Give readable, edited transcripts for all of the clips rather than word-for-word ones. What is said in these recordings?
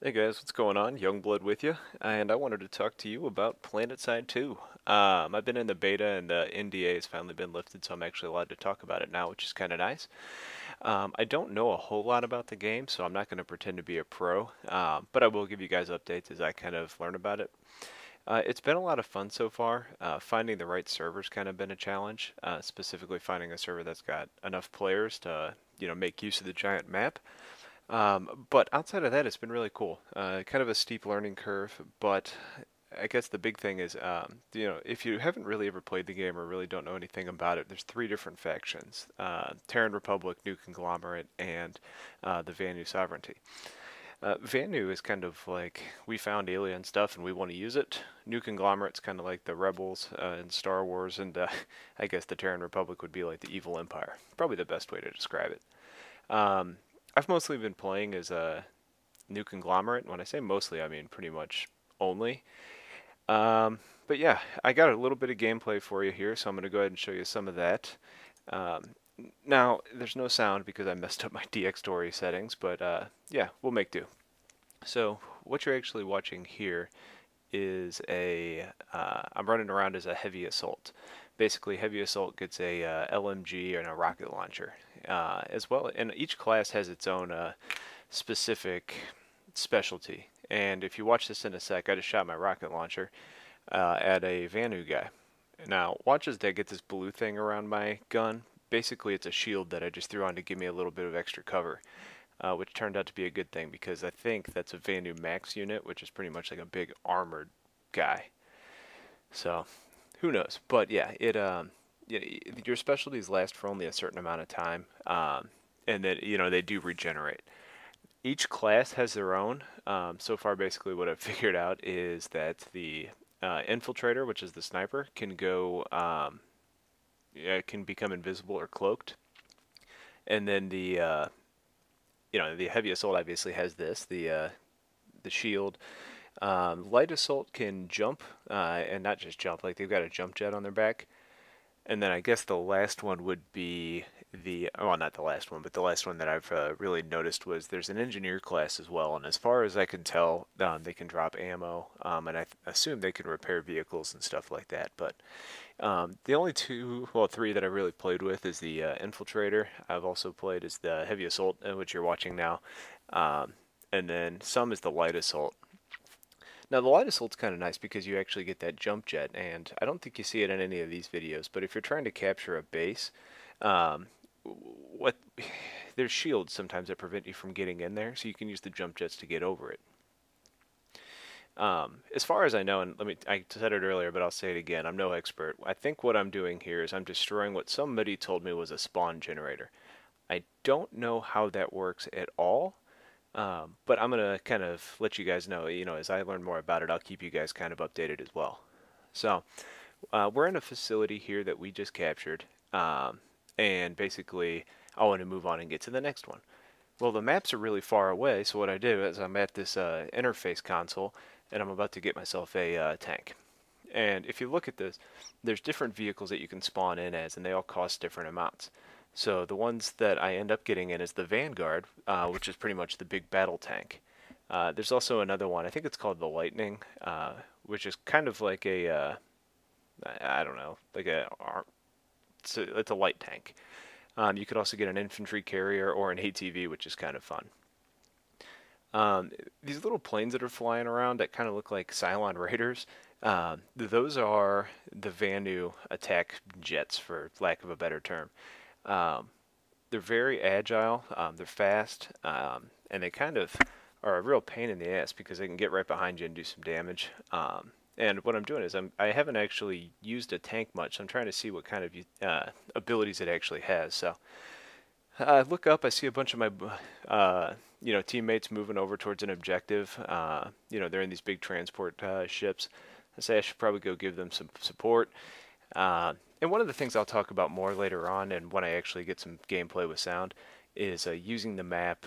Hey guys, what's going on? Youngblood with you, and I wanted to talk to you about Planetside 2. I've been in the beta and the NDA has finally been lifted, so I'm actually allowed to talk about it now, which is kind of nice. I don't know a whole lot about the game, so I'm not going to pretend to be a pro, but I will give you guys updates as I kind of learn about it. It's been a lot of fun so far. Finding the right server's kind of been a challenge, specifically finding a server that's got enough players to, make use of the giant map. But outside of that, it's been really cool. Kind of a steep learning curve, but I guess the big thing is, if you haven't really ever played the game or really don't know anything about it, there's three different factions: Terran Republic, New Conglomerate, and the Vanu Sovereignty. Vanu is kind of like we found alien stuff and we want to use it. New Conglomerate's kind of like the rebels in Star Wars, and I guess the Terran Republic would be like the evil empire. Probably the best way to describe it. Um, I've mostly been playing as a New Conglomerate. When I say mostly, I mean pretty much only. But yeah, I got a little bit of gameplay for you here, so I'm going to go ahead and show you some of that. Um, Now, there's no sound because I messed up my DXtory settings, but yeah, we'll make do. So what you're actually watching here is I'm running around as a heavy assault. Basically, heavy assault gets a LMG and a rocket launcher as well, and each class has its own specific specialty. And if you watch this in a sec, I just shot my rocket launcher at a Vanu guy. Now, watch as I get this blue thing around my gun. Basically, it's a shield that I just threw on to give me a little bit of extra cover, which turned out to be a good thing because I think that's a Vanu Max unit, which is pretty much like a big armored guy. So, who knows? But yeah, your specialties last for only a certain amount of time, and then they do regenerate. Each class has their own. So far, basically, what I've figured out is that the infiltrator, which is the sniper, can go yeah, can become invisible or cloaked, and then the heavy assault obviously has the shield. Light assault can jump, and not just jump, like they've got a jump jet on their back. And then I guess the last one would be well, not the last one, but the last one that I've really noticed was there's an engineer class as well. And as far as I can tell, they can drop ammo, and assume they can repair vehicles and stuff like that. But the only three that I really played with is the infiltrator. I've also played as the heavy assault, which you're watching now, and then some is the light assault. Now the light assault's kind of nice because you actually get that jump jet, and I don't think you see it in any of these videos. But if you're trying to capture a base, um, what there's shields sometimes that prevent you from getting in there, so you can use the jump jets to get over it. As far as I know, and I said it earlier, but I'll say it again, I'm no expert. I think what I'm doing here is I'm destroying what somebody told me was a spawn generator. I don't know how that works at all, but I'm going to kind of let you guys know, as I learn more about it, I'll keep you guys kind of updated as well. So, we're in a facility here that we just captured, and basically I want to move on and get to the next one. Well, the maps are really far away, so what I do is I'm at this interface console, and I'm about to get myself a tank. And if you look at this, there's different vehicles that you can spawn in as, and they all cost different amounts. So the ones that I end up getting in is the Vanguard, which is pretty much the big battle tank. There's also another one, I think it's called the Lightning, which is kind of like I don't know, like it's a light tank. You could also get an infantry carrier or an ATV, which is kind of fun. These little planes that are flying around that kind of look like Cylon Raiders, those are the Vanu attack jets, for lack of a better term. Um, they're very agile, they're fast, and they kind of are a real pain in the ass because they can get right behind you and do some damage. And what I'm doing is I haven't actually used a tank much, so I'm trying to see what kind of abilities it actually has. So I look up, I see a bunch of my teammates moving over towards an objective. They're in these big transport ships. I say I should probably go give them some support. And one of the things I'll talk about more later on, and when I actually get some gameplay with sound, is using the map,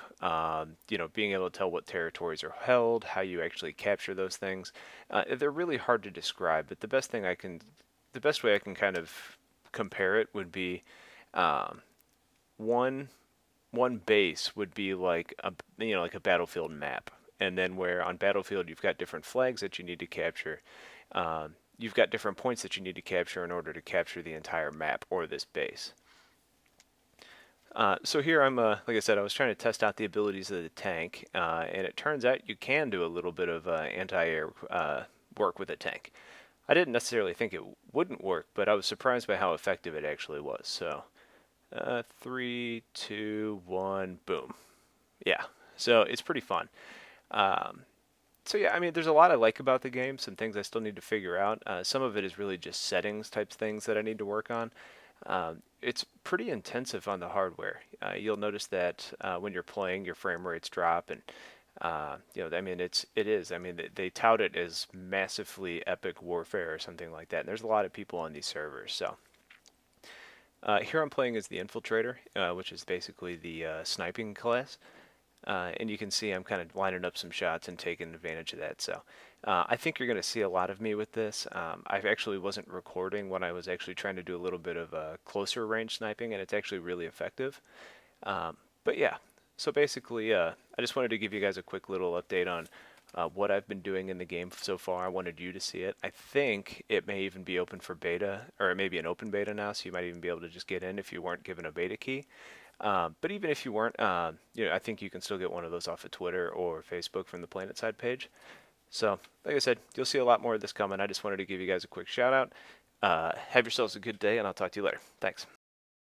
being able to tell what territories are held, how you actually capture those things. They're really hard to describe, but the best way I can kind of compare it would be one base would be like a battlefield map, and then where on Battlefield you've got different flags that you need to capture. You've got different points that you need to capture in order to capture the entire map or this base. So here I'm, like I said, I was trying to test out the abilities of the tank, and it turns out you can do a little bit of anti-air work with a tank. I didn't necessarily think it wouldn't work, but I was surprised by how effective it actually was. So, 3, 2, 1, boom. Yeah, so it's pretty fun. Um, so yeah, I mean, there's a lot I like about the game. Some things I still need to figure out. Some of it is really just settings types things that I need to work on. It's pretty intensive on the hardware. You'll notice that when you're playing, your frame rates drop, and I mean, it is. I mean, they tout it as massively epic warfare or something like that. And there's a lot of people on these servers. So here I'm playing as the Infiltrator, which is basically the sniping class. And you can see I'm kind of lining up some shots and taking advantage of that. So I think you're going to see a lot of me with this. I actually wasn't recording when I was actually trying to do a little bit of closer range sniping, and it's actually really effective. But yeah, so basically I just wanted to give you guys a quick little update on what I've been doing in the game so far. I wanted you to see it. I think it may even be open for beta, or it may be an open beta now, so you might even be able to just get in if you weren't given a beta key. But even if you weren't, I think you can still get one of those off of Twitter or Facebook from the Planetside page. So, like I said, you'll see a lot more of this coming. I just wanted to give you guys a quick shout out. Have yourselves a good day, and I'll talk to you later. Thanks.